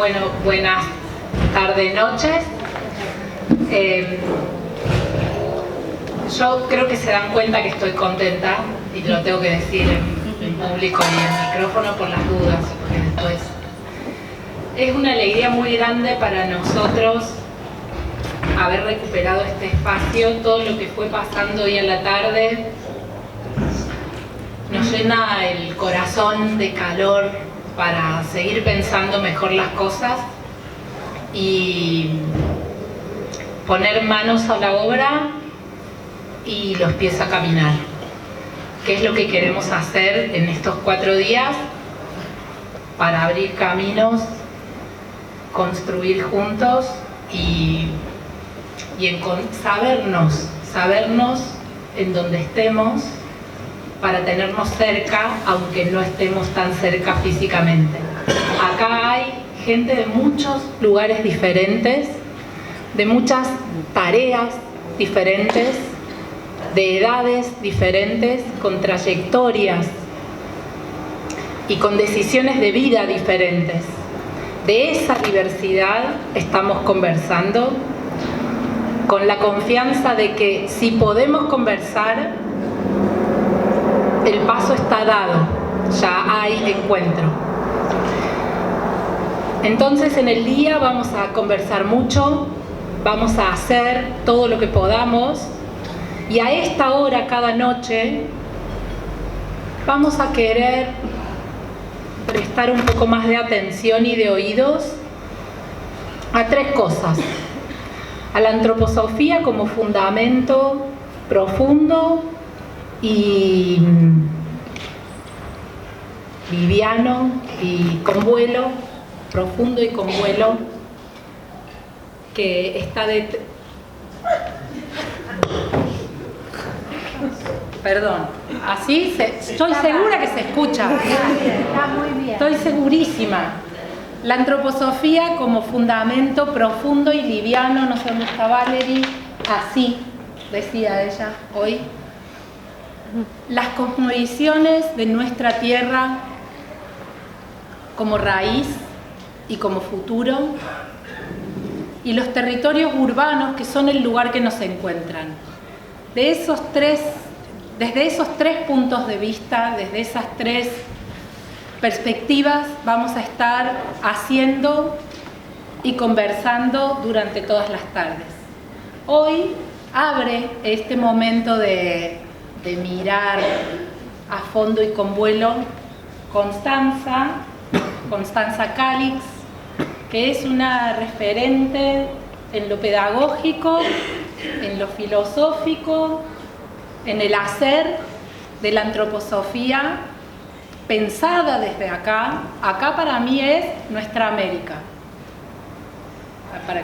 Bueno, buenas tardes, noches. Yo creo que se dan cuenta que estoy contenta y lo tengo que decir en público y en micrófono por las dudas, porque después es una alegría muy grande para nosotros haber recuperado este espacio. Todo lo que fue pasando hoy en la tarde nos llena el corazón de calor para seguir pensando mejor las cosas y poner manos a la obra y los pies a caminar, que es lo que queremos hacer en estos 4 días para abrir caminos, construir juntos y sabernos en donde estemos para tenernos cerca, aunque no estemos tan cerca físicamente. Acá hay gente de muchos lugares diferentes, de muchas tareas diferentes, de edades diferentes, con trayectorias y con decisiones de vida diferentes. De esa diversidad estamos conversando, con la confianza de que si podemos conversar, el paso está dado, ya hay encuentro. Entonces en el día vamos a conversar mucho, vamos a hacer todo lo que podamos y a esta hora cada noche vamos a querer prestar un poco más de atención y de oídos a 3 cosas. A la antroposofía como fundamento profundo y liviano y con vuelo, profundo y con vuelo, que está Perdón, así estoy segura que se escucha. Está muy bien. Estoy segurísima. La antroposofía como fundamento profundo y liviano, no sé dónde está Valerie, así decía ella hoy. Las cosmovisiones de nuestra tierra como raíz y como futuro, y los territorios urbanos que son el lugar que nos encuentran. Desde esos tres puntos de vista, desde esas 3 perspectivas, vamos a estar haciendo y conversando durante todas las tardes. Hoy abre este momento de mirar a fondo y con vuelo Constanza Calix, que es una referente en lo pedagógico, en lo filosófico, en el hacer de la antroposofía, pensada desde acá. Acá para mí es nuestra América, para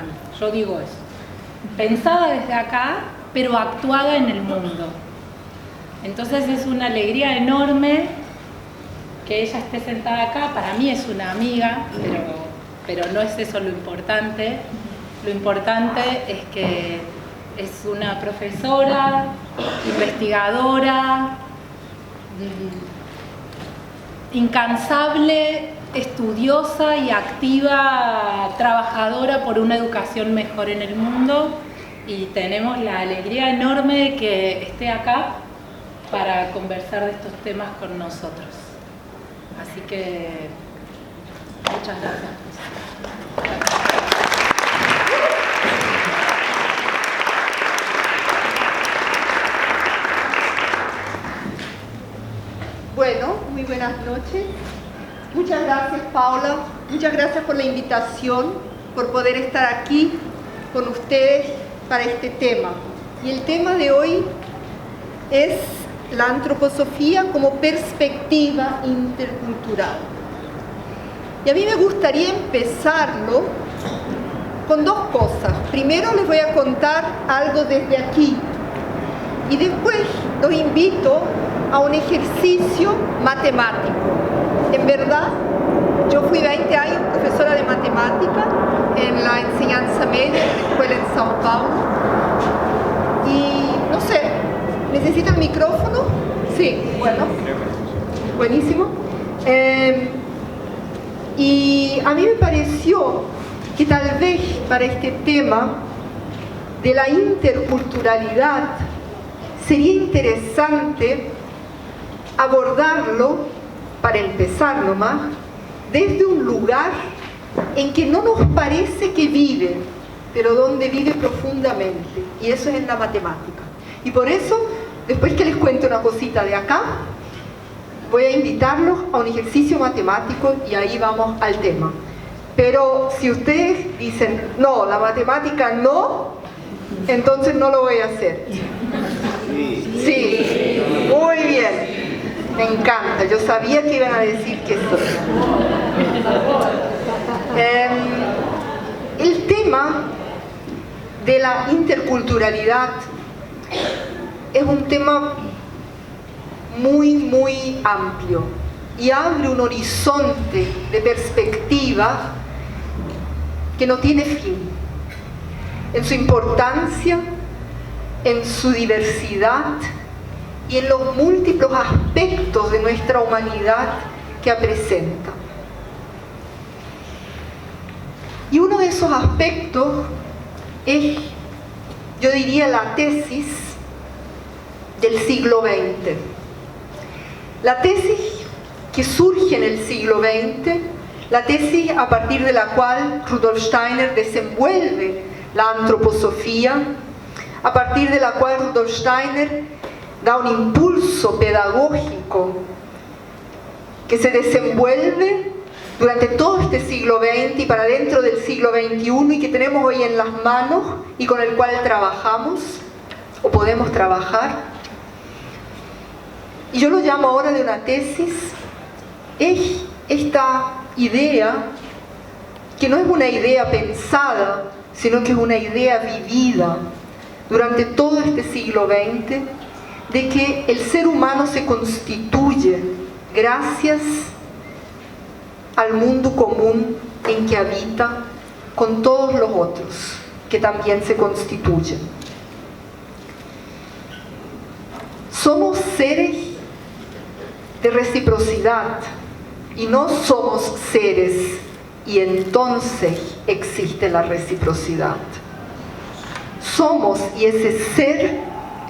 mí, yo digo eso, pensada desde acá, pero actuada en el mundo. Entonces es una alegría enorme que ella esté sentada acá. Para mí es una amiga, pero no es eso lo importante. Lo importante es que es una profesora, investigadora, incansable, estudiosa y activa, trabajadora por una educación mejor en el mundo, y tenemos la alegría enorme de que esté acá para conversar de estos temas con nosotros. Así que muchas gracias. Bueno, muy buenas noches. Muchas gracias, Paula. Muchas gracias por la invitación, por poder estar aquí con ustedes para este tema. Y el tema de hoy es la antroposofía como perspectiva intercultural. Y a mí me gustaría empezarlo con 2 cosas. Primero les voy a contar algo desde aquí y después los invito a un ejercicio matemático. En verdad, yo fui 20 años profesora de matemática en la enseñanza media en la escuela en São Paulo. Y no sé, ¿necesitan micrófono? Sí, bueno, buenísimo. Y a mí me pareció que tal vez para este tema de la interculturalidad sería interesante abordarlo, para empezar nomás, desde un lugar en que no nos parece que vive, pero donde vive profundamente, y eso es en la matemática. Y por eso, después que les cuento una cosita de acá, voy a invitarlos a un ejercicio matemático y ahí vamos al tema. Pero si ustedes dicen, no, la matemática no, entonces no lo voy a hacer. Sí, muy bien. Me encanta, yo sabía que iban a decir que sí. El tema de la interculturalidad es un tema muy, muy amplio y abre un horizonte de perspectiva que no tiene fin, en su importancia, en su diversidad y en los múltiples aspectos de nuestra humanidad que presenta. Y uno de esos aspectos es, yo diría, la tesis del siglo XX. La tesis que surge en el siglo XX, la tesis a partir de la cual Rudolf Steiner desenvuelve la antroposofía, a partir de la cual Rudolf Steiner da un impulso pedagógico que se desenvuelve durante todo este siglo XX y para dentro del siglo XXI y que tenemos hoy en las manos y con el cual trabajamos o podemos trabajar. Y yo lo llamo ahora de una tesis, es esta idea que no es una idea pensada, sino que es una idea vivida durante todo este siglo XX, de que el ser humano se constituye gracias al mundo común en que habita con todos los otros que también se constituyen. Somos seres de reciprocidad y no somos seres y entonces existe la reciprocidad. Somos, y ese ser,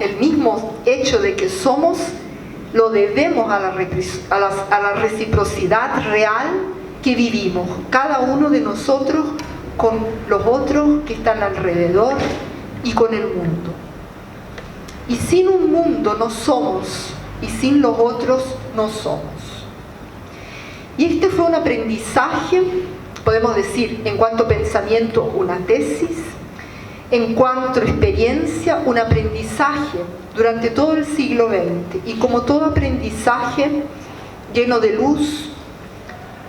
el mismo hecho de que somos, lo debemos a la reciprocidad real que vivimos, cada uno de nosotros con los otros que están alrededor y con el mundo. Y sin un mundo no somos, y sin los otros no somos. Y este fue un aprendizaje, podemos decir, en cuanto a pensamiento, una tesis, en cuanto a experiencia, un aprendizaje durante todo el siglo XX. Y como todo aprendizaje lleno de luz,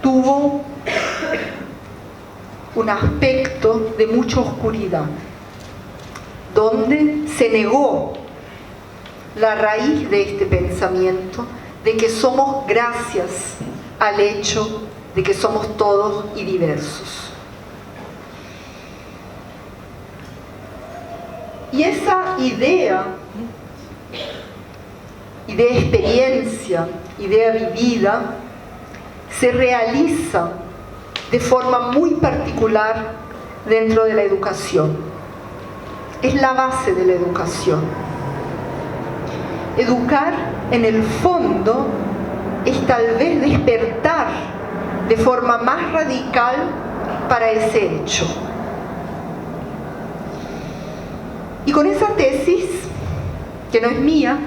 tuvo un aspecto de mucha oscuridad, donde se negó la raíz de este pensamiento, de que somos gracias al hecho de que somos todos y diversos. Y esa idea experiencia, idea vivida, se realiza de forma muy particular dentro de la educación. Es la base de la educación. Educar, en el fondo, es tal vez despertar de forma más radical para ese hecho. Y con esa tesis, que no es mía,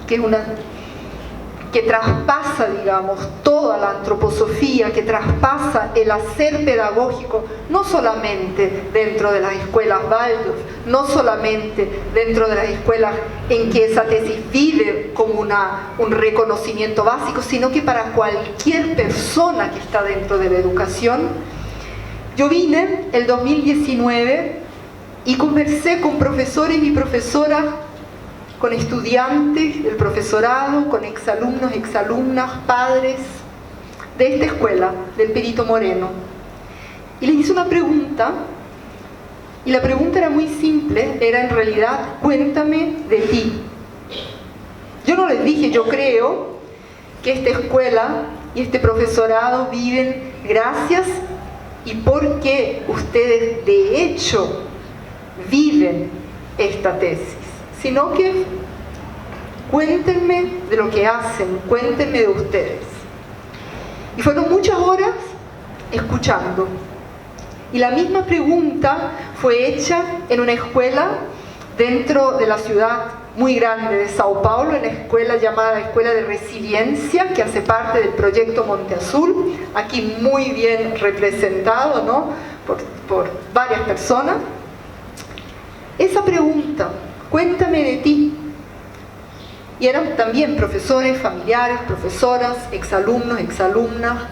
que traspasa, digamos, toda la antroposofía, que traspasa el hacer pedagógico, no solamente dentro de las escuelas Waldorf, no solamente dentro de las escuelas en que esa tesis vive como un reconocimiento básico, sino que para cualquier persona que está dentro de la educación. Yo vine el 2019 y conversé con profesores y profesoras, con estudiantes del profesorado, con exalumnos, exalumnas, padres de esta escuela, del Perito Moreno. Y les hice una pregunta, y la pregunta era muy simple, era en realidad, cuéntame de ti. Yo no les dije, yo creo que esta escuela y este profesorado viven gracias y porque ustedes de hecho viven esta tesis, sino que cuéntenme de lo que hacen, cuéntenme de ustedes. Y fueron muchas horas escuchando. Y la misma pregunta fue hecha en una escuela dentro de la ciudad muy grande de Sao Paulo, en la escuela llamada Escuela de Resiliencia, que hace parte del proyecto Monte Azul, aquí muy bien representado, ¿no?, por varias personas. Esa pregunta, cuéntame de ti. Y eran también profesores, familiares, profesoras, exalumnos, exalumnas,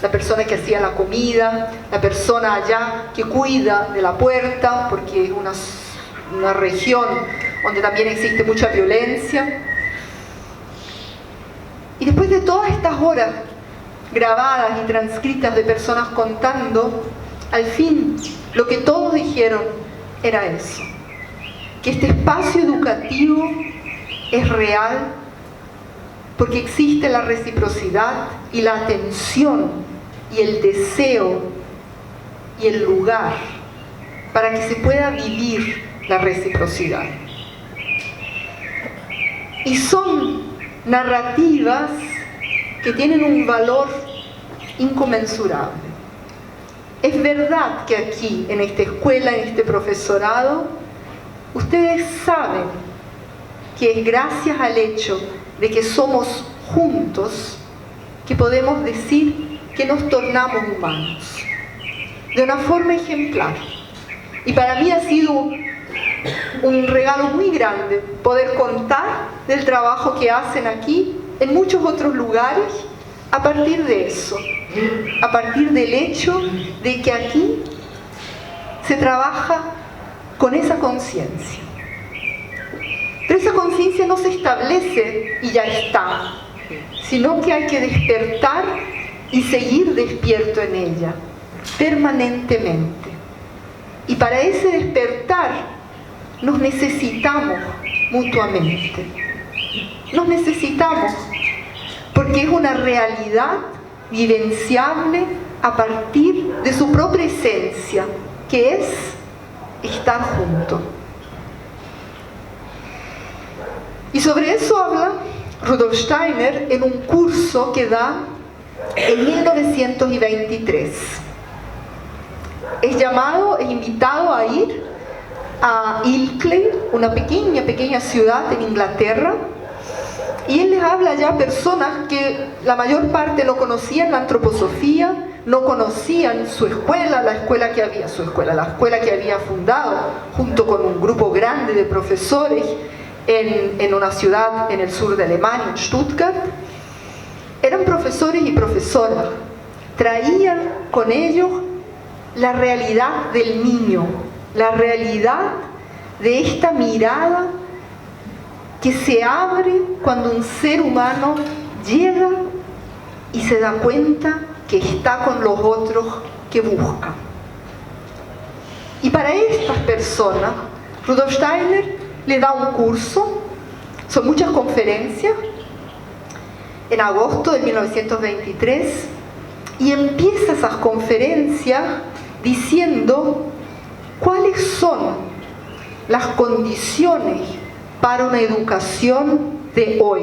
la persona que hacía la comida, la persona allá que cuida de la puerta, porque es una región donde también existe mucha violencia. Y después de todas estas horas grabadas y transcritas de personas contando, al fin lo que todos dijeron era eso, que este espacio educativo es real porque existe la reciprocidad y la atención y el deseo y el lugar para que se pueda vivir la reciprocidad. Y son narrativas que tienen un valor inconmensurable. Es verdad que aquí, en esta escuela, en este profesorado, ustedes saben que es gracias al hecho de que somos juntos que podemos decir que nos tornamos humanos de una forma ejemplar. Y para mí ha sido un regalo muy grande poder contar del trabajo que hacen aquí en muchos otros lugares a partir de eso, a partir del hecho de que aquí se trabaja con esa conciencia. Pero esa conciencia no se establece y ya está, sino que hay que despertar y seguir despierto en ella, permanentemente. Y para ese despertar nos necesitamos mutuamente. Nos necesitamos porque es una realidad vivenciable a partir de su propia esencia, que es estar juntos. Y sobre eso habla Rudolf Steiner en un curso que da en 1923. Es invitado a ir a Ilkley, una pequeña ciudad en Inglaterra, y él les habla ya a personas que la mayor parte no conocían la antroposofía, no conocían su escuela, la escuela que había fundado junto con un grupo grande de profesores en una ciudad en el sur de Alemania, en Stuttgart. Eran profesores y profesoras, traían con ellos la realidad del niño, la realidad de esta mirada que se abre cuando un ser humano llega y se da cuenta que está con los otros que busca. Y para estas personas, Rudolf Steiner le da un curso, son muchas conferencias, en agosto de 1923, y empieza esas conferencias diciendo cuáles son las condiciones para una educación de hoy.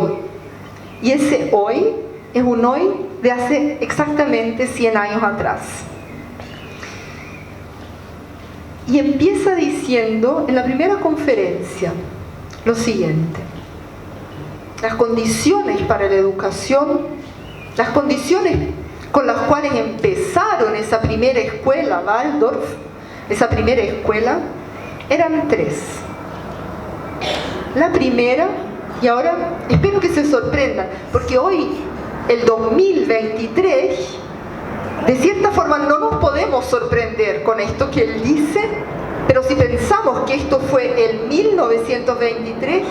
Y ese hoy es un hoy de hace exactamente 100 años atrás. Y empieza diciendo en la primera conferencia lo siguiente: las condiciones para la educación, las condiciones con las cuales empezaron esa primera escuela, Waldorf, esa primera escuela, eran tres. La primera, y ahora espero que se sorprendan, porque hoy, el 2023, de cierta forma no nos podemos sorprender con esto que él dice, pero si pensamos que esto fue en 1923,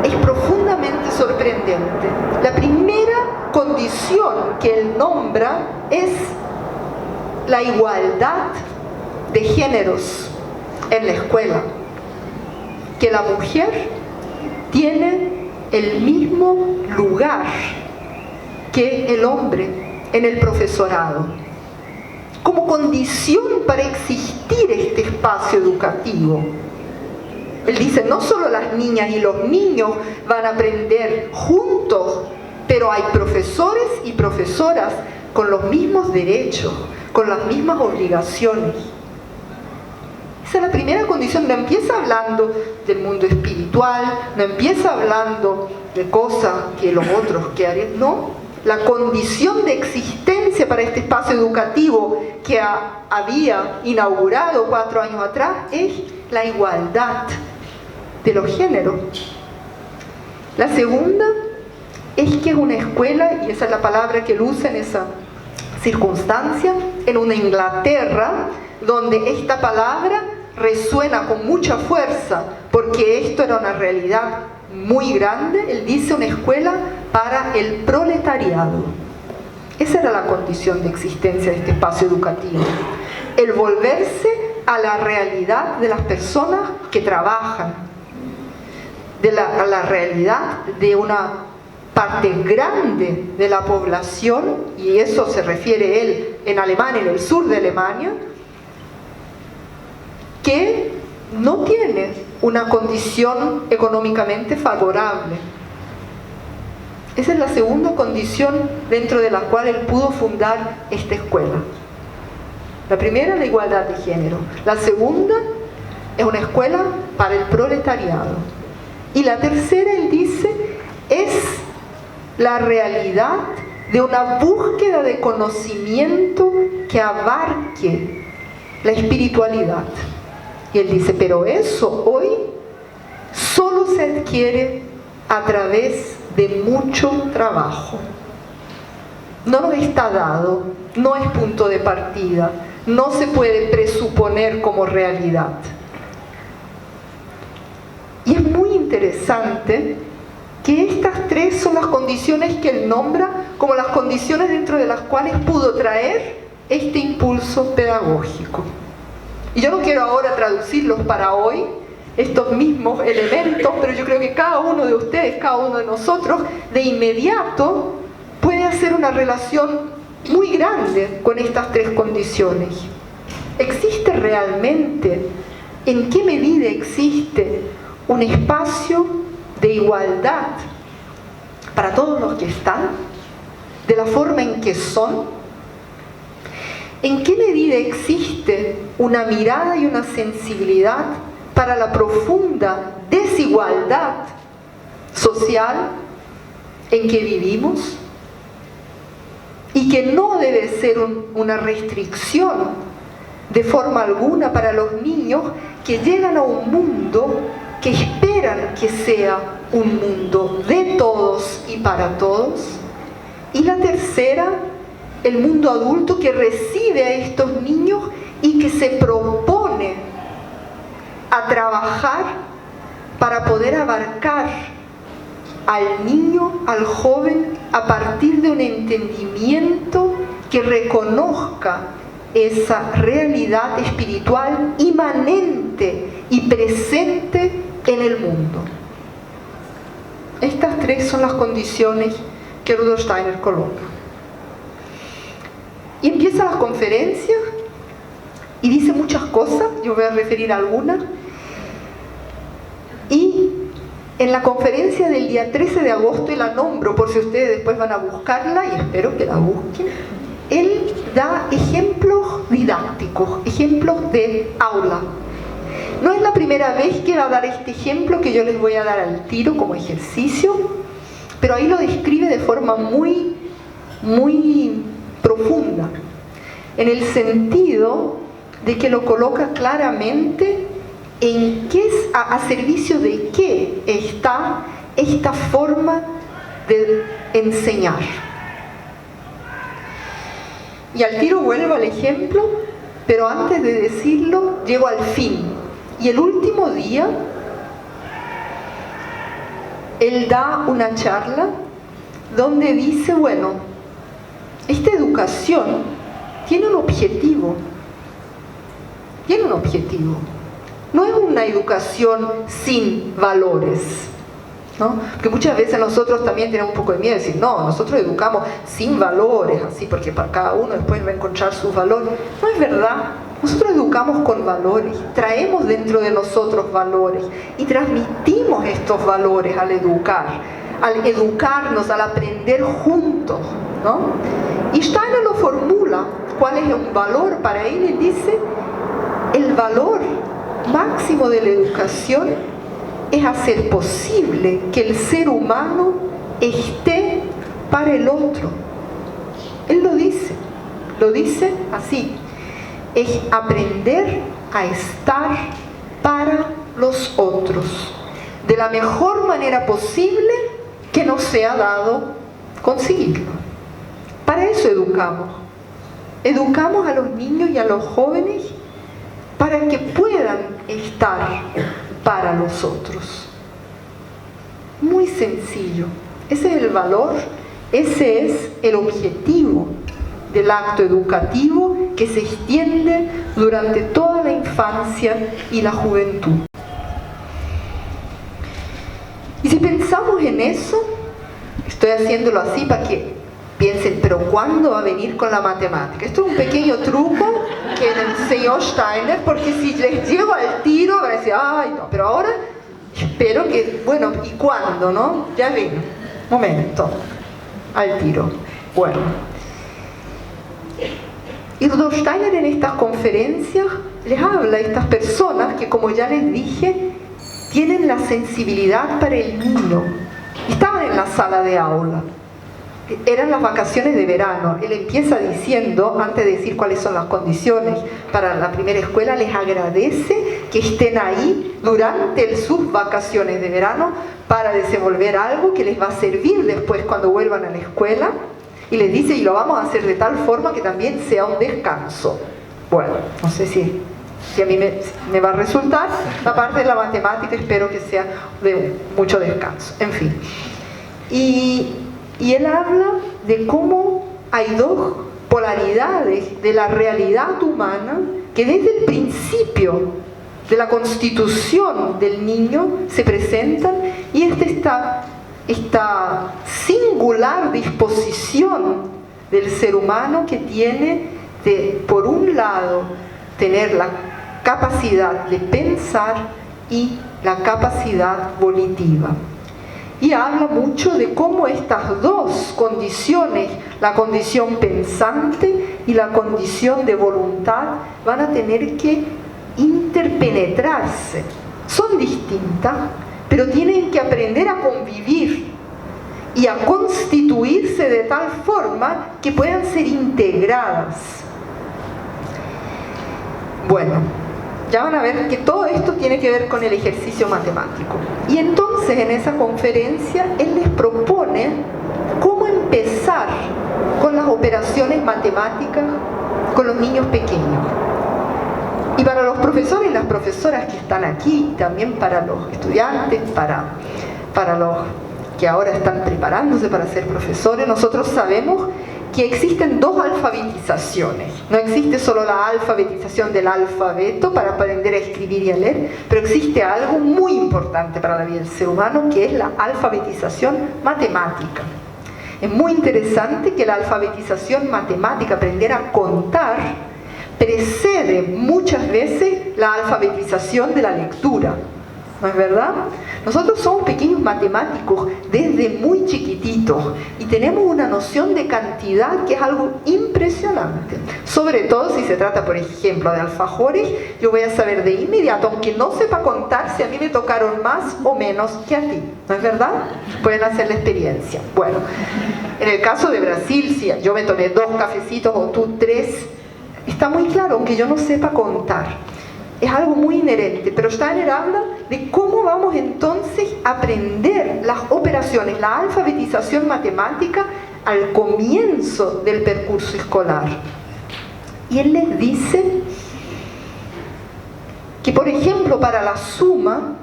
es profundamente sorprendente. La primera condición que él nombra es la igualdad de géneros en la escuela, que la mujer tiene el mismo lugar que el hombre en el profesorado. como condición para existir este espacio educativo. Él dice, no solo las niñas y los niños van a aprender juntos, pero hay profesores y profesoras con los mismos derechos, con las mismas obligaciones. Esa es la primera condición. No empieza hablando del mundo espiritual, no empieza hablando de cosas que los otros quieren, no. La condición de existencia para este espacio educativo que había inaugurado 4 años atrás es la igualdad de los géneros. La segunda es que es una escuela, y esa es la palabra que él usa en esa circunstancia, en una Inglaterra donde esta palabra resuena con mucha fuerza, porque esto era una realidad muy grande. Él dice una escuela para el proletariado. Esa era la condición de existencia de este espacio educativo, el volverse a la realidad de las personas que trabajan, a la realidad de una parte grande de la población, y eso se refiere él en Alemania, en el sur de Alemania, que no tiene una condición económicamente favorable. Esa es la segunda condición dentro de la cual él pudo fundar esta escuela. La primera, la igualdad de género. La segunda, es una escuela para el proletariado. Y la tercera, él dice, es la realidad de una búsqueda de conocimiento que abarque la espiritualidad. Y él dice, pero eso hoy solo se adquiere a través de mucho trabajo. No nos está dado, no es punto de partida, no se puede presuponer como realidad. Y es muy interesante que estas 3 son las condiciones que él nombra como las condiciones dentro de las cuales pudo traer este impulso pedagógico. Y yo no quiero ahora traducirlos para hoy, estos mismos elementos, pero yo creo que cada uno de ustedes, cada uno de nosotros, de inmediato puede hacer una relación muy grande con estas 3 condiciones. ¿Existe realmente, en qué medida existe un espacio de igualdad para todos los que están, de la forma en que son? ¿En qué medida existe una mirada y una sensibilidad para la profunda desigualdad social en que vivimos? Y que no debe ser una restricción de forma alguna para los niños que llegan a un mundo que esperan que sea un mundo de todos y para todos. Y la tercera, el mundo adulto que recibe a estos niños y que se propone a trabajar para poder abarcar al niño, al joven, a partir de un entendimiento que reconozca esa realidad espiritual inmanente y presente en el mundo. Estas 3 son las condiciones que Rudolf Steiner coloca. Y empieza la conferencia y dice muchas cosas, yo voy a referir a algunas. Y en la conferencia del día 13 de agosto, y la nombro por si ustedes después van a buscarla, y espero que la busquen, él da ejemplos didácticos, ejemplos de aula. No es la primera vez que va a dar este ejemplo que yo les voy a dar al tiro como ejercicio, pero ahí lo describe de forma muy, muy profunda, en el sentido de que lo coloca claramente en qué es, a servicio de qué está esta forma de enseñar. Y al tiro vuelvo al ejemplo, pero antes de decirlo, llego al fin. Y el último día, él da una charla donde dice, bueno, esta educación tiene un objetivo. Tiene un objetivo. No es una educación sin valores. ¿no? Porque muchas veces nosotros también tenemos un poco de miedo de decir, no, nosotros educamos sin valores, así, porque para cada uno después va a encontrar sus valores. No es verdad. Nosotros educamos con valores, traemos dentro de nosotros valores y transmitimos estos valores al educarnos, al aprender juntos, ¿no? Y Steiner lo formula, ¿cuál es un valor para él? Él dice, el valor máximo de la educación es hacer posible que el ser humano esté para el otro. Él lo dice así, es aprender a estar para los otros, de la mejor manera posible que nos sea dado conseguirlo. Para eso educamos a los niños y a los jóvenes para que puedan estar para los otros. Muy sencillo. Ese es el valor, ese es el objetivo del acto educativo que se extiende durante toda la infancia y la juventud. Y si pensamos en eso, estoy haciéndolo así para que piensen, pero ¿cuándo va a venir con la matemática? Esto es un pequeño truco que enseñó Steiner, porque si les llego al tiro van a decir, ay no, pero ahora espero que, bueno, ¿y cuándo, no? Ya ven, momento, al tiro. Bueno, y Rudolf Steiner en estas conferencias les habla a estas personas que, como ya les dije, tienen la sensibilidad para el niño. Estaban en la sala de aula. Eran las vacaciones de verano. Él empieza diciendo, antes de decir cuáles son las condiciones para la primera escuela, les agradece que estén ahí durante sus vacaciones de verano para desenvolver algo que les va a servir después cuando vuelvan a la escuela. Y les dice, y lo vamos a hacer de tal forma que también sea un descanso. Bueno, no sé si a mí me va a resultar. La parte de la matemática espero que sea de mucho descanso. En fin. Y él habla de cómo hay dos polaridades de la realidad humana que desde el principio de la constitución del niño se presentan, y esta singular disposición del ser humano que tiene de, por un lado, tener la capacidad de pensar y la capacidad volitiva. Y habla mucho de cómo estas dos condiciones, la condición pensante y la condición de voluntad, van a tener que interpenetrarse. Son distintas, pero tienen que aprender a convivir y a constituirse de tal forma que puedan ser integradas. Bueno, ya van a ver que todo esto tiene que ver con el ejercicio matemático. Y entonces en esa conferencia él les propone cómo empezar con las operaciones matemáticas con los niños pequeños. Y para los profesores y las profesoras que están aquí, también para los estudiantes, para los que ahora están preparándose para ser profesores, nosotros sabemos que existen dos alfabetizaciones. No existe solo la alfabetización del alfabeto para aprender a escribir y a leer, pero existe algo muy importante para la vida del ser humano, que es la alfabetización matemática. Es muy interesante que la alfabetización matemática, aprender a contar, precede muchas veces la alfabetización de la lectura. ¿No es verdad? Nosotros somos pequeños matemáticos desde muy chiquititos y tenemos una noción de cantidad que es algo impresionante. Sobre todo si se trata, por ejemplo, de alfajores, yo voy a saber de inmediato, aunque no sepa contar, si a mí me tocaron más o menos que a ti. ¿No es verdad? Pueden hacer la experiencia. Bueno, en el caso de Brasil, si yo me tomé 2 cafecitos o tú 3, está muy claro, aunque yo no sepa contar. Es algo muy inherente, pero Steiner habla de cómo vamos entonces a aprender las operaciones, la alfabetización matemática al comienzo del percurso escolar. Y él les dice que, por ejemplo, para la suma,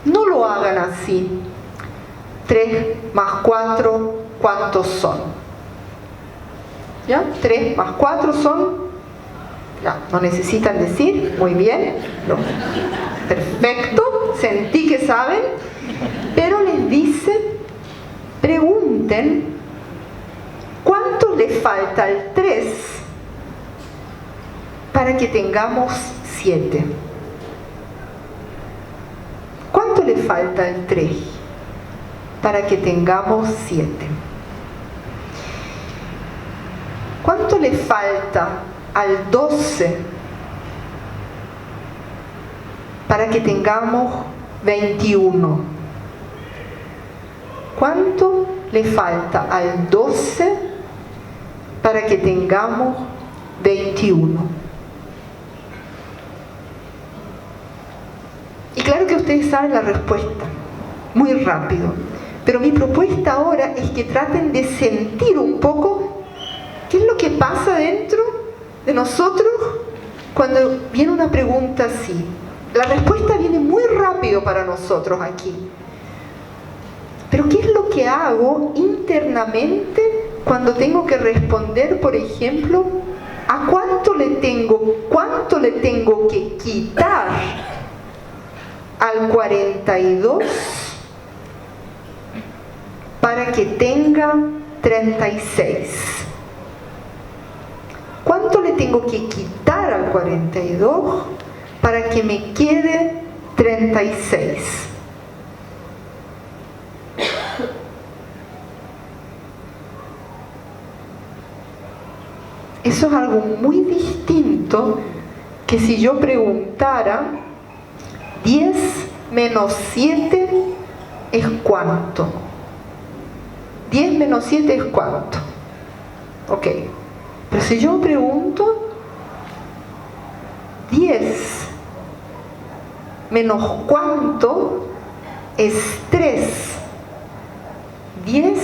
no lo hagan así. 3 más 4, ¿cuántos son? ¿Ya? 3 más 4 son... Ya, no necesitan decir, muy bien, no. Perfecto, sentí que saben, pero les dice pregunten cuánto le falta al 3 para que tengamos 7. ¿Cuánto le falta al 3 para que tengamos 7? ¿Cuánto le falta al 12 para que tengamos 21? ¿Cuánto le falta al 12 para que tengamos 21? Y claro que ustedes saben la respuesta, muy rápido. Pero mi propuesta ahora es que traten de sentir un poco qué es lo que pasa dentro de nosotros cuando viene una pregunta así. La respuesta viene muy rápido para nosotros aquí. Pero ¿qué es lo que hago internamente cuando tengo que responder, por ejemplo, a cuánto le tengo que quitar al 42 para que tenga 36? ¿Cuánto le tengo que quitar al 42 para que me quede 36? Eso es algo muy distinto que si yo preguntara 10 menos 7 es ¿cuánto? 10 menos 7 es ¿cuánto? Ok. Pero si yo pregunto 10 menos ¿cuánto? Es 3. 10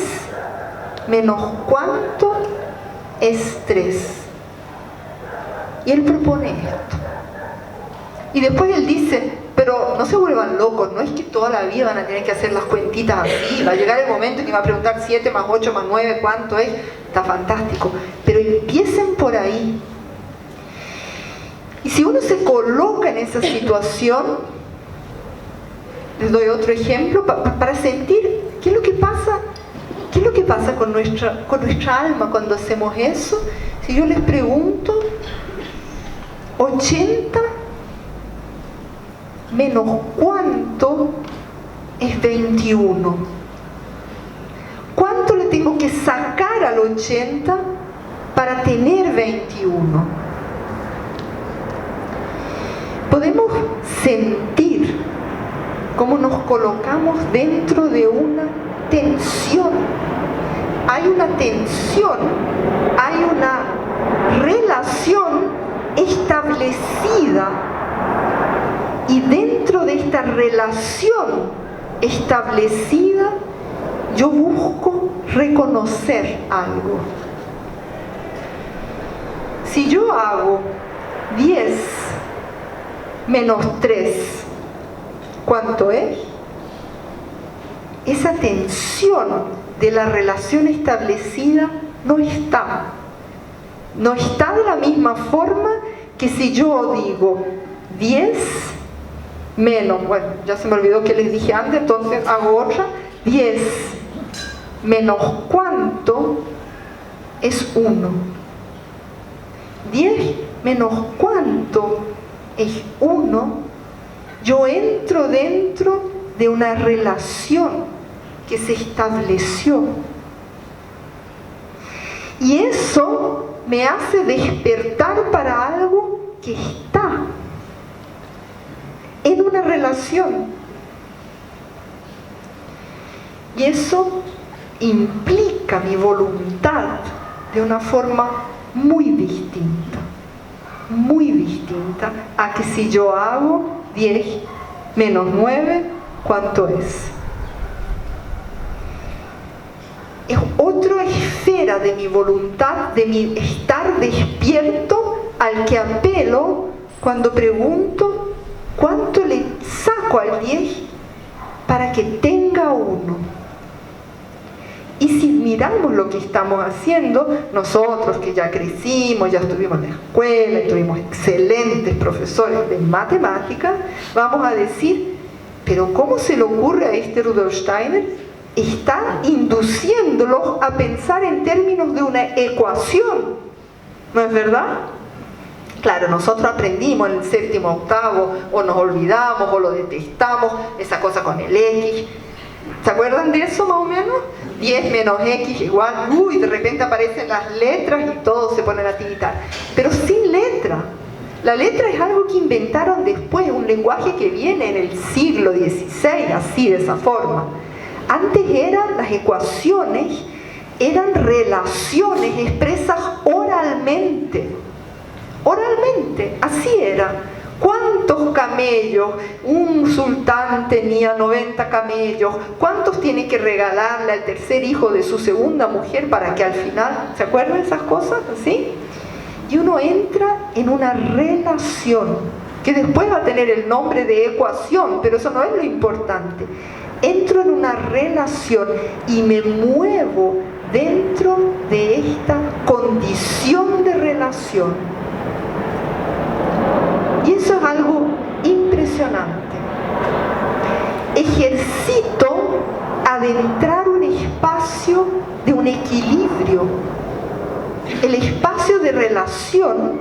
menos ¿cuánto? Es 3. Y él propone esto. Y después él dice, pero no se vuelvan locos, no es que toda la vida van a tener que hacer las cuentitas así, va a llegar el momento en que va a preguntar 7 más 8 más 9, ¿cuánto es? Está fantástico. Pero empiecen por ahí. Y si uno se coloca en esa situación, les doy otro ejemplo para sentir qué es lo que pasa. ¿Qué es lo que pasa con nuestra alma cuando hacemos eso? Si yo les pregunto, 80 menos ¿cuánto es 21? ¿Cuánto le tengo que sacar al 80 para tener 21? Podemos sentir cómo nos colocamos dentro de una tensión. Hay una tensión, hay una relación establecida, y dentro de esta relación establecida yo busco reconocer algo. Si yo hago 10 menos 3, ¿cuánto es? Esa tensión de la relación establecida no está. No está de la misma forma que si yo digo 10 menos, bueno, ya se me olvidó que les dije antes, entonces hago otra. 10 menos ¿cuánto? Es 1. 10 menos ¿cuánto? Es 1. Yo entro dentro de una relación que se estableció. Y eso me hace despertar para algo que está en una relación. Y eso implica mi voluntad de una forma muy distinta a que si yo hago 10 menos 9, ¿cuánto es? Es otra esfera de mi voluntad, de mi estar despierto, al que apelo cuando pregunto ¿cuánto le saco al 10 para que tenga 1? Y si miramos lo que estamos haciendo, nosotros que ya crecimos, ya estuvimos en la escuela, tuvimos excelentes profesores de matemáticas, vamos a decir, pero ¿cómo se le ocurre a este Rudolf Steiner está induciéndolos a pensar en términos de una ecuación, ¿no es verdad? Claro, nosotros aprendimos en el séptimo, octavo, o nos olvidamos, o lo detestamos, esa cosa con el X. ¿Se acuerdan de eso más o menos? 10 menos X igual, y de repente aparecen las letras y todos se ponen a tiritar. Pero sin letra. La letra es algo que inventaron después, un lenguaje que viene en el siglo XVI, así, de esa forma. Antes las ecuaciones eran relaciones expresas oralmente. Oralmente, así era. ¿Cuántos camellos? Un sultán tenía 90 camellos. ¿Cuántos tiene que regalarle al tercer hijo de su segunda mujer para que al final, ¿se acuerdan de esas cosas? ¿Sí? Y uno entra en una relación que después va a tener el nombre de ecuación, pero eso no es lo importante. Entro en una relación y me muevo dentro de esta condición de relación. Y eso es algo impresionante. Ejercito adentrar un espacio de un equilibrio. El espacio de relación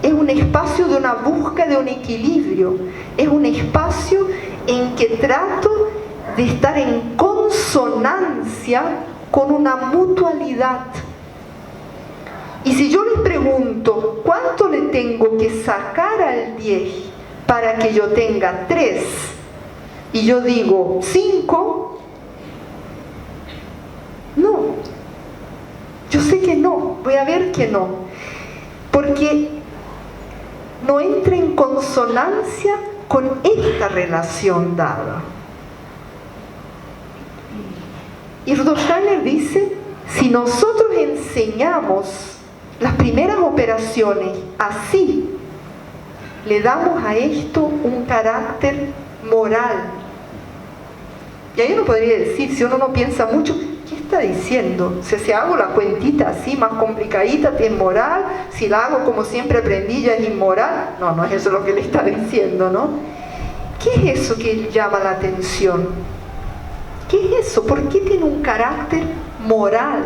es un espacio de una búsqueda de un equilibrio. Es un espacio en que trato de estar en consonancia con una mutualidad. Y si yo les pregunto, ¿cuánto le tengo que sacar al 10 para que yo tenga 3? Y yo digo 5, no. Yo sé que no, voy a ver que no. Porque no entra en consonancia con esta relación dada. Y Rudolf Steiner dice, si nosotros enseñamos las primeras operaciones así, le damos a esto un carácter moral. Y ahí uno podría decir, si uno no piensa mucho, ¿qué está diciendo? Si hago la cuentita así, más complicadita, es moral. Si la hago como siempre aprendí, ya es inmoral. No, no es eso lo que le está diciendo, ¿no? ¿Qué es eso que llama la atención? ¿Qué es eso? ¿Por qué tiene un carácter moral?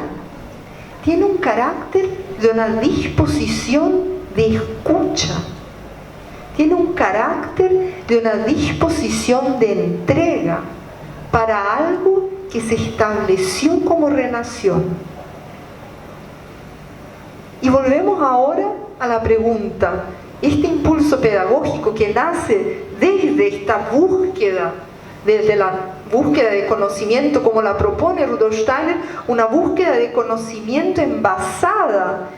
Tiene un carácter de una disposición de escucha. Tiene un carácter de una disposición de entrega para algo que se estableció como relación. Y volvemos ahora a la pregunta, este impulso pedagógico que nace desde esta búsqueda, desde la búsqueda de conocimiento como la propone Rudolf Steiner, una búsqueda de conocimiento envasada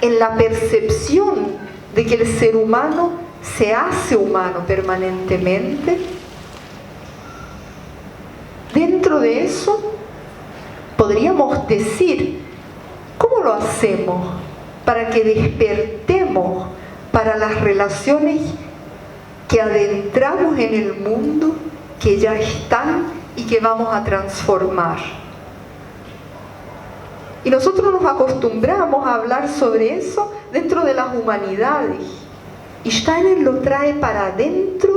en la percepción de que el ser humano se hace humano permanentemente. Dentro de eso podríamos decir, ¿cómo lo hacemos para que despertemos para las relaciones que adentramos en el mundo, que ya están y que vamos a transformar? Y nosotros nos acostumbramos a hablar sobre eso dentro de las humanidades. Y Steiner lo trae para dentro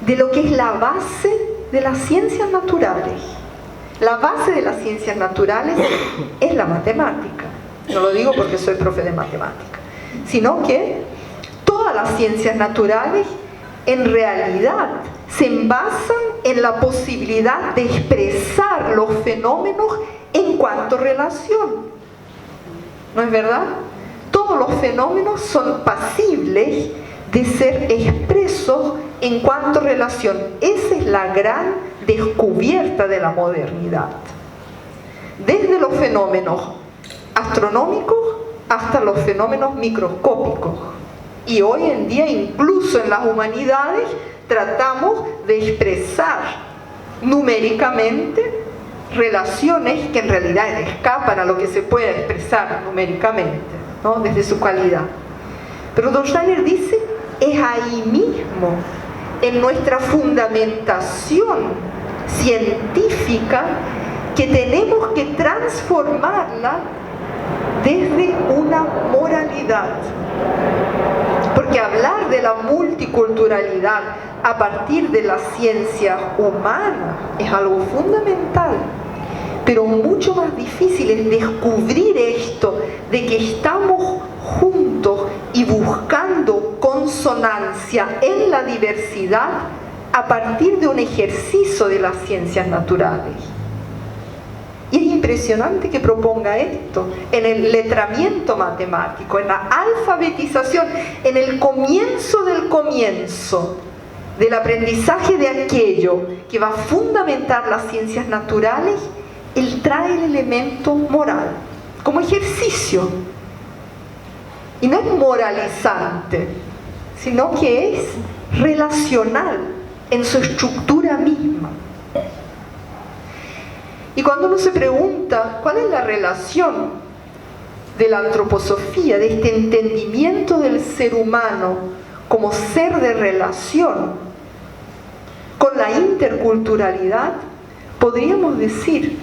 de lo que es la base de las ciencias naturales. La base de las ciencias naturales es la matemática. No lo digo porque soy profe de matemática, sino que todas las ciencias naturales en realidad se basan en la posibilidad de expresar los fenómenos en cuanto a relación. ¿No es verdad? Todos los fenómenos son pasibles de ser expresos en cuanto a relación. Esa es la gran descubierta de la modernidad. Desde los fenómenos astronómicos hasta los fenómenos microscópicos. Y hoy en día, incluso en las humanidades, tratamos de expresar numéricamente relaciones que en realidad escapan a lo que se puede expresar numéricamente, ¿no? Desde su calidad. Pero Rudolf Steiner dice, es ahí mismo, en nuestra fundamentación científica, que tenemos que transformarla desde una moralidad. Porque hablar de la multiculturalidad a partir de la ciencia humana es algo fundamental, pero mucho más difícil es descubrir esto de que estamos juntos y buscando consonancia en la diversidad a partir de un ejercicio de las ciencias naturales. Y es impresionante que proponga esto en el letramiento matemático, en la alfabetización, en el comienzo del aprendizaje de aquello que va a fundamentar las ciencias naturales. Él trae el elemento moral como ejercicio. Y no es moralizante, sino que es relacional en su estructura misma. Y cuando uno se pregunta cuál es la relación de la antroposofía, de este entendimiento del ser humano como ser de relación, con la interculturalidad, podríamos decir,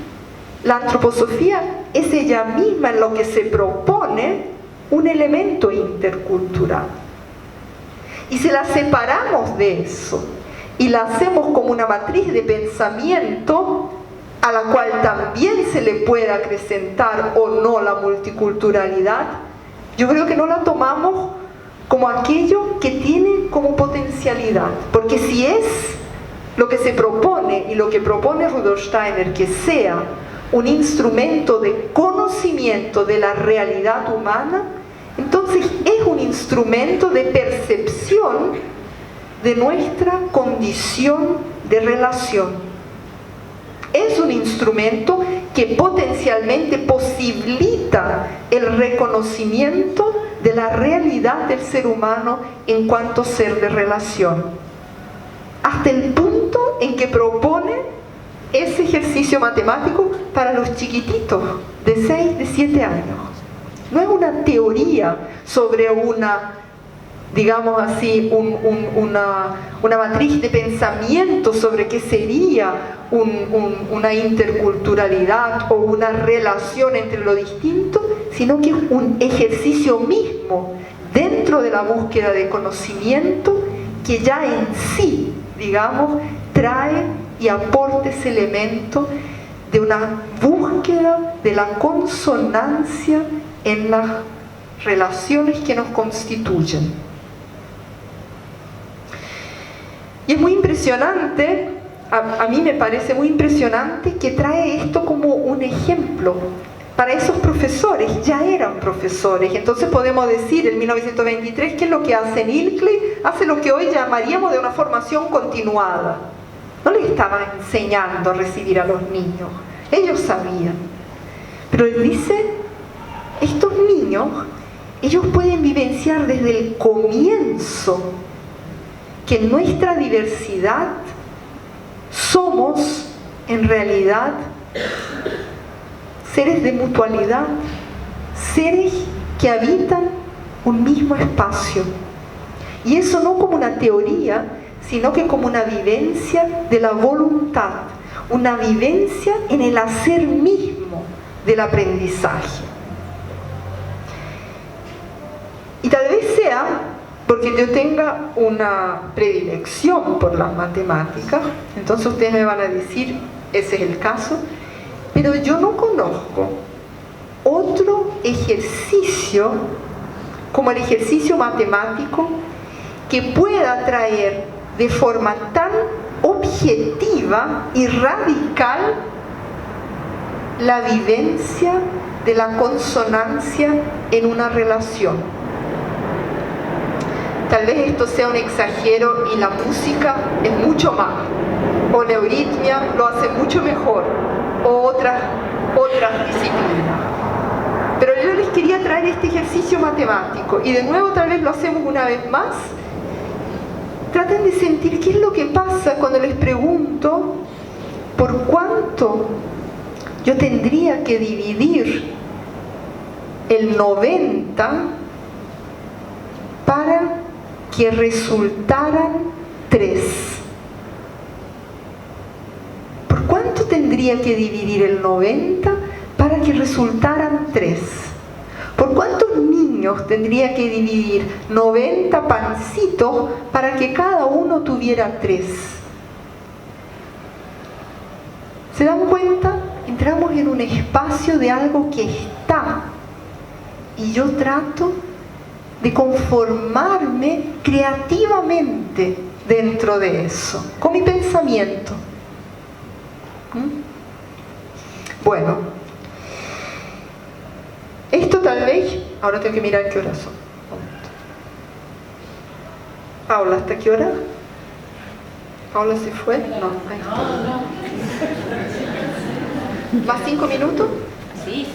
la antroposofía es ella misma en lo que se propone un elemento intercultural. Y si la separamos de eso y la hacemos como una matriz de pensamiento a la cual también se le puede acrecentar o no la multiculturalidad, yo creo que no la tomamos como aquello que tiene como potencialidad. Porque si es lo que se propone y lo que propone Rudolf Steiner, que sea un instrumento de conocimiento de la realidad humana, entonces es un instrumento de percepción de nuestra condición de relación. Es un instrumento que potencialmente posibilita el reconocimiento de la realidad del ser humano en cuanto ser de relación. Hasta el punto en que propone ese ejercicio matemático para los chiquititos de 6, de 7 años. No es una teoría sobre una, digamos así, una matriz de pensamiento sobre qué sería una interculturalidad o una relación entre lo distinto, sino que es un ejercicio mismo dentro de la búsqueda de conocimiento que ya en sí, digamos, trae y aporta ese elemento de una búsqueda de la consonancia en las relaciones que nos constituyen. Y es muy impresionante, a mí me parece muy impresionante que trae esto como un ejemplo. Para esos profesores, ya eran profesores, entonces podemos decir en 1923 ¿qué es lo que hace Ilkley? Hace lo que hoy llamaríamos de una formación continuada. No les estaban enseñando a recibir a los niños, ellos sabían. Pero él dice, estos niños, ellos pueden vivenciar desde el comienzo que en nuestra diversidad somos en realidad seres de mutualidad, seres que habitan un mismo espacio. Y eso no como una teoría, sino que como una vivencia de la voluntad, una vivencia en el hacer mismo del aprendizaje. Y tal vez sea porque yo tenga una predilección por las matemáticas, entonces ustedes me van a decir, ese es el caso, pero yo no conozco otro ejercicio como el ejercicio matemático que pueda traer de forma tan objetiva y radical la vivencia de la consonancia en una relación. Tal vez esto sea un exagero y la música es mucho más, o la euritmia lo hace mucho mejor, o otras disciplinas. Pero yo les quería traer este ejercicio matemático y de nuevo tal vez lo hacemos una vez más. Traten de sentir qué es lo que pasa cuando les pregunto por cuánto yo tendría que dividir el 90 para que resultaran 3. ¿Por cuánto tendría que dividir el 90 para que resultaran 3? ¿Por cuántos niños niños tendría que dividir 90 pancitos para que cada uno tuviera 3. ¿Se dan cuenta? Entramos en un espacio de algo que está y yo trato de conformarme creativamente dentro de eso, con mi pensamiento. Bueno, esto tal vez, ahora tengo que mirar qué horas son. Paula, ¿hasta qué hora? ¿Paula se fue? No, ahí está. ¿Más 5 minutos? Sí,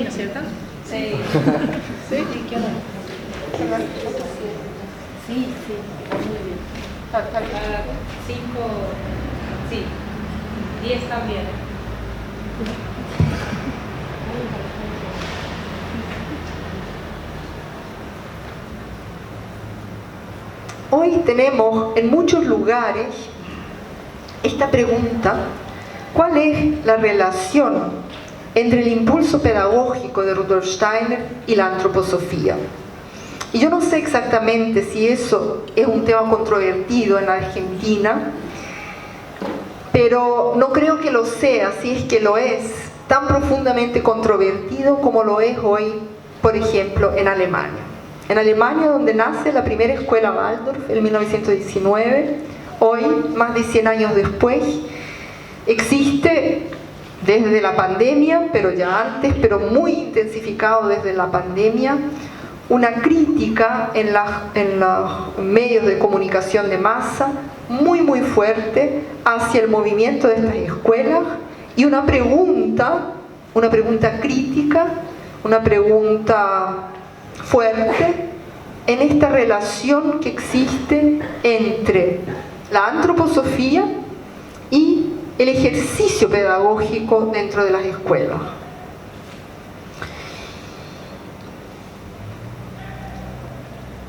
¿no es cierto? Sí. ¿Sí? ¿Qué hora? Sí, muy bien. 5, sí, 10 también. Hoy tenemos en muchos lugares esta pregunta: ¿cuál es la relación entre el impulso pedagógico de Rudolf Steiner y la antroposofía? Y yo no sé exactamente si eso es un tema controvertido en Argentina, pero no creo que lo sea, si es que lo es, tan profundamente controvertido como lo es hoy, por ejemplo, en Alemania. En Alemania, donde nace la primera escuela Waldorf en 1919, hoy, más de 100 años después, existe desde la pandemia, pero ya antes, pero muy intensificado desde la pandemia, una crítica en los medios de comunicación de masa muy fuerte hacia el movimiento de estas escuelas y una pregunta crítica, una pregunta fuerte en esta relación que existe entre la antroposofía y el ejercicio pedagógico dentro de las escuelas.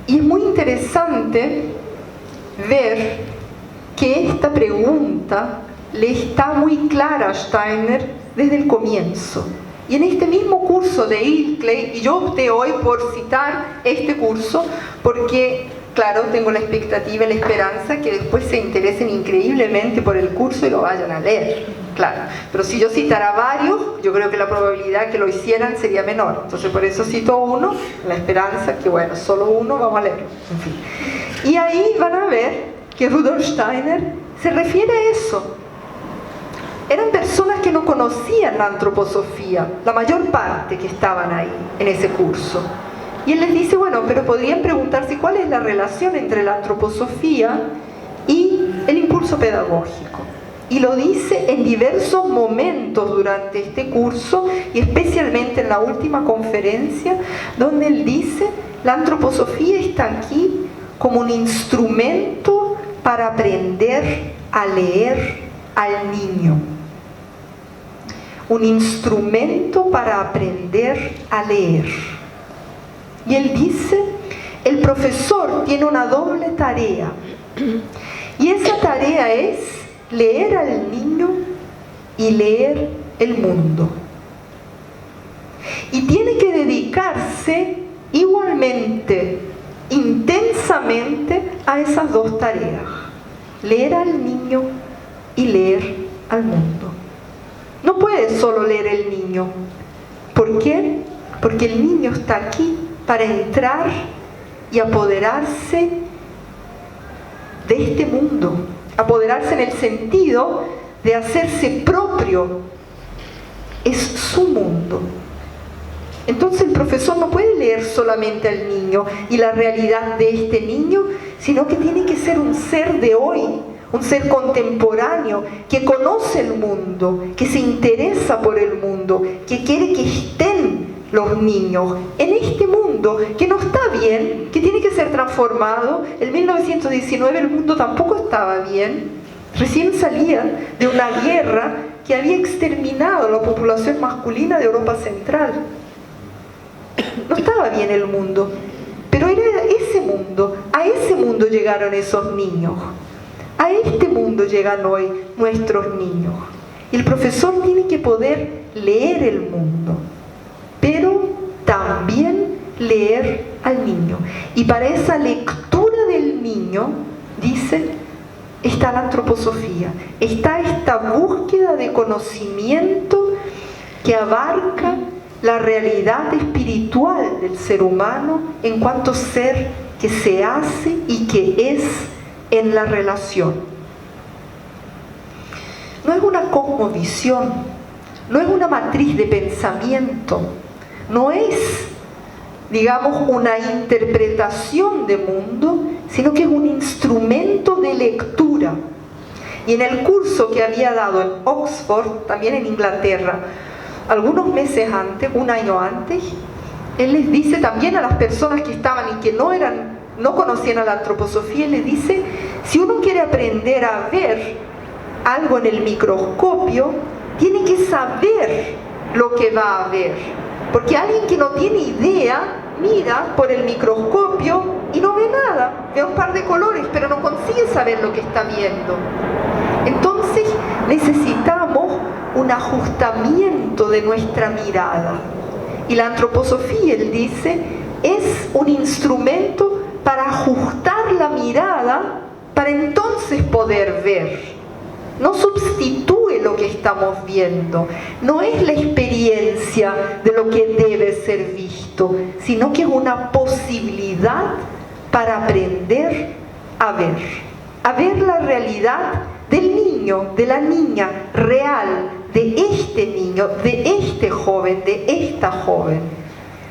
Y es muy interesante ver que esta pregunta le está muy clara a Steiner desde el comienzo. Y en este mismo curso de Ilkley, y yo opté hoy por citar este curso porque, claro, tengo la expectativa y la esperanza que después se interesen increíblemente por el curso y lo vayan a leer, claro. Pero si yo citara varios, yo creo que la probabilidad que lo hicieran sería menor. Entonces por eso cito uno, la esperanza que, bueno, solo uno vamos a leer. En fin. Y ahí van a ver que Rudolf Steiner se refiere a eso. Eran personas que no conocían la antroposofía, la mayor parte que estaban ahí en ese curso. Y él les dice, bueno, pero podrían preguntarse cuál es la relación entre la antroposofía y el impulso pedagógico. Y lo dice en diversos momentos durante este curso y especialmente en la última conferencia, donde él dice, la antroposofía está aquí como un instrumento para aprender a leer al niño. Un instrumento para aprender a leer. Y él dice, el profesor tiene una doble tarea. Y esa tarea es leer al niño y leer el mundo. Y tiene que dedicarse igualmente, intensamente, a esas dos tareas. Leer al niño y leer al mundo. No puede solo leer el niño. ¿Por qué? Porque el niño está aquí para entrar y apoderarse de este mundo. Apoderarse en el sentido de hacerse propio. Es su mundo. Entonces el profesor no puede leer solamente al niño y la realidad de este niño, sino que tiene que ser un ser de hoy, un ser contemporáneo, que conoce el mundo, que se interesa por el mundo, que quiere que estén los niños en este mundo que no está bien, que tiene que ser transformado. En 1919 el mundo tampoco estaba bien, recién salían de una guerra que había exterminado a la población masculina de Europa Central. No estaba bien el mundo, pero era ese mundo, a ese mundo llegaron esos niños. A este mundo llegan hoy nuestros niños. Y el profesor tiene que poder leer el mundo, pero también leer al niño. Y para esa lectura del niño, dice, está la antroposofía, está esta búsqueda de conocimiento que abarca la realidad espiritual del ser humano en cuanto ser que se hace y que es en la relación. No es una cosmovisión, no es una matriz de pensamiento, no es, digamos, una interpretación de mundo, sino que es un instrumento de lectura. Y en el curso que había dado en Oxford, también en Inglaterra, algunos meses antes, un año antes, él les dice también a las personas que estaban y que no conocían a la antroposofía, les dice, si uno quiere aprender a ver algo en el microscopio, tiene que saber lo que va a ver. Porque alguien que no tiene idea, mira por el microscopio y no ve nada, ve un par de colores, pero no consigue saber lo que está viendo. Entonces necesitamos un ajustamiento de nuestra mirada. Y la antroposofía, él dice, es un instrumento para ajustar la mirada para entonces poder ver. No sustituye lo que estamos viendo, no es la experiencia de lo que debe ser visto, sino que es una posibilidad para aprender a ver la realidad del niño, de la niña real, de este niño, de este joven, de esta joven.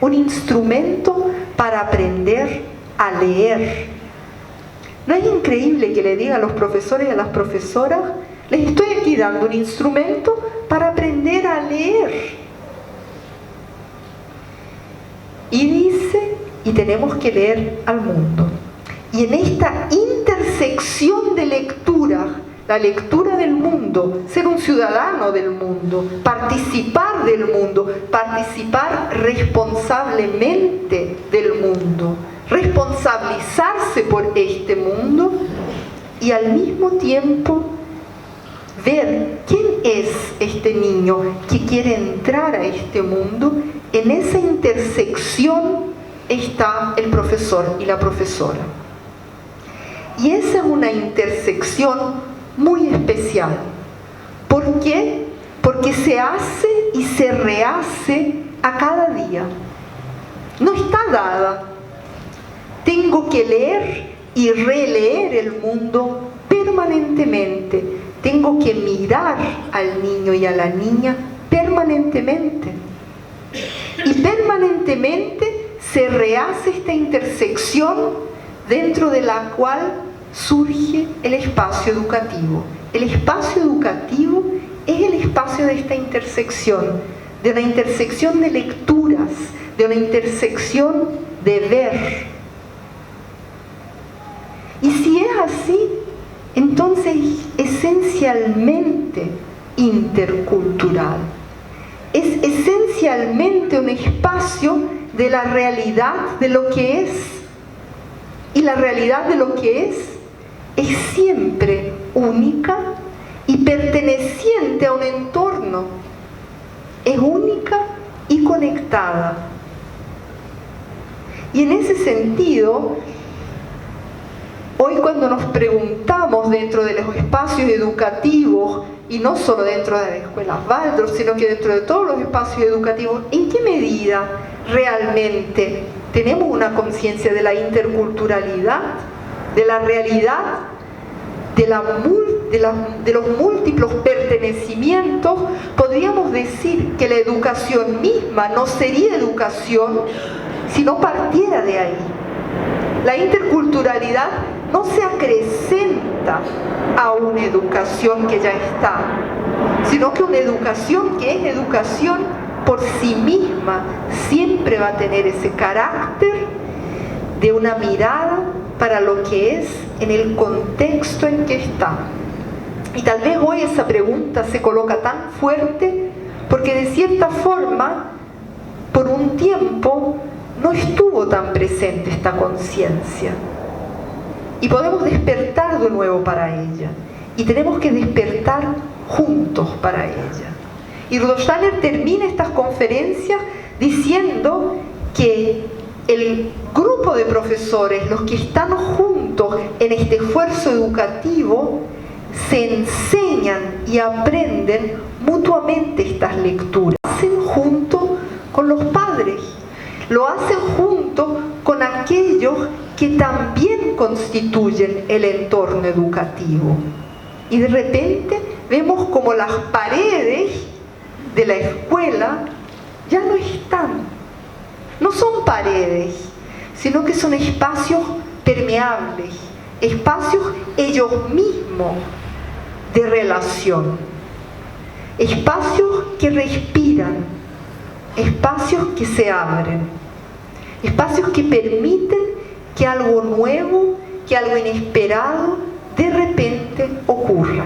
Un instrumento para aprender a leer. ¿No es increíble que le diga a los profesores y a las profesoras, les estoy aquí dando un instrumento para aprender a leer? Y dice, y tenemos que leer al mundo. Y en esta intersección de lectura, la lectura del mundo, ser un ciudadano del mundo, participar del mundo, participar responsablemente del mundo, responsabilizarse por este mundo y al mismo tiempo ver quién es este niño que quiere entrar a este mundo. En esa intersección está el profesor y la profesora. Y esa es una intersección muy especial. ¿Por qué? Porque se hace y se rehace a cada día. No está dada. Tengo que leer y releer el mundo permanentemente. Tengo que mirar al niño y a la niña permanentemente. Y permanentemente se rehace esta intersección dentro de la cual surge el espacio educativo. El espacio educativo es el espacio de esta intersección, de una intersección de lecturas, de una intersección de ver. Y si es así, entonces es esencialmente intercultural. Es esencialmente un espacio de la realidad de lo que es. Y la realidad de lo que es siempre única y perteneciente a un entorno. Es única y conectada. Y en ese sentido, hoy cuando nos preguntamos dentro de los espacios educativos, y no solo dentro de las escuelas Waldorf, sino que dentro de todos los espacios educativos, ¿en qué medida realmente tenemos una conciencia de la interculturalidad, de la realidad, de los múltiples pertenecimientos? Podríamos decir que la educación misma no sería educación si no partiera de ahí. La interculturalidad no se acrecenta a una educación que ya está, sino que una educación que es educación por sí misma siempre va a tener ese carácter de una mirada para lo que es en el contexto en que está. Y tal vez hoy esa pregunta se coloca tan fuerte porque de cierta forma, por un tiempo, no estuvo tan presente esta conciencia. Y podemos despertar de nuevo para ella. Y tenemos que despertar juntos para ella. Y Rudolf Steiner termina estas conferencias diciendo que el grupo de profesores, los que están juntos en este esfuerzo educativo, se enseñan y aprenden mutuamente estas lecturas. Lo hacen junto con los padres, lo hacen junto con aquellos que también constituyen el entorno educativo. Y de repente vemos como las paredes de la escuela ya no están. No son paredes, sino que son espacios permeables, espacios ellos mismos de relación, espacios que respiran, espacios que se abren, espacios que permiten que algo nuevo, que algo inesperado de repente ocurra.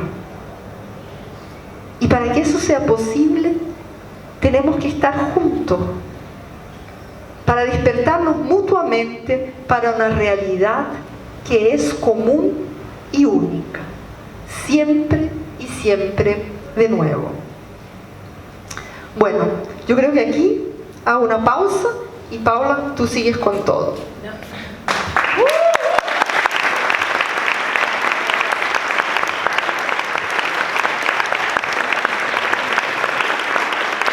Y para que eso sea posible, tenemos que estar juntos, para despertarnos mutuamente para una realidad que es común y única, siempre y siempre de nuevo. Bueno, yo creo que aquí hago una pausa y Paula, tú sigues con todo.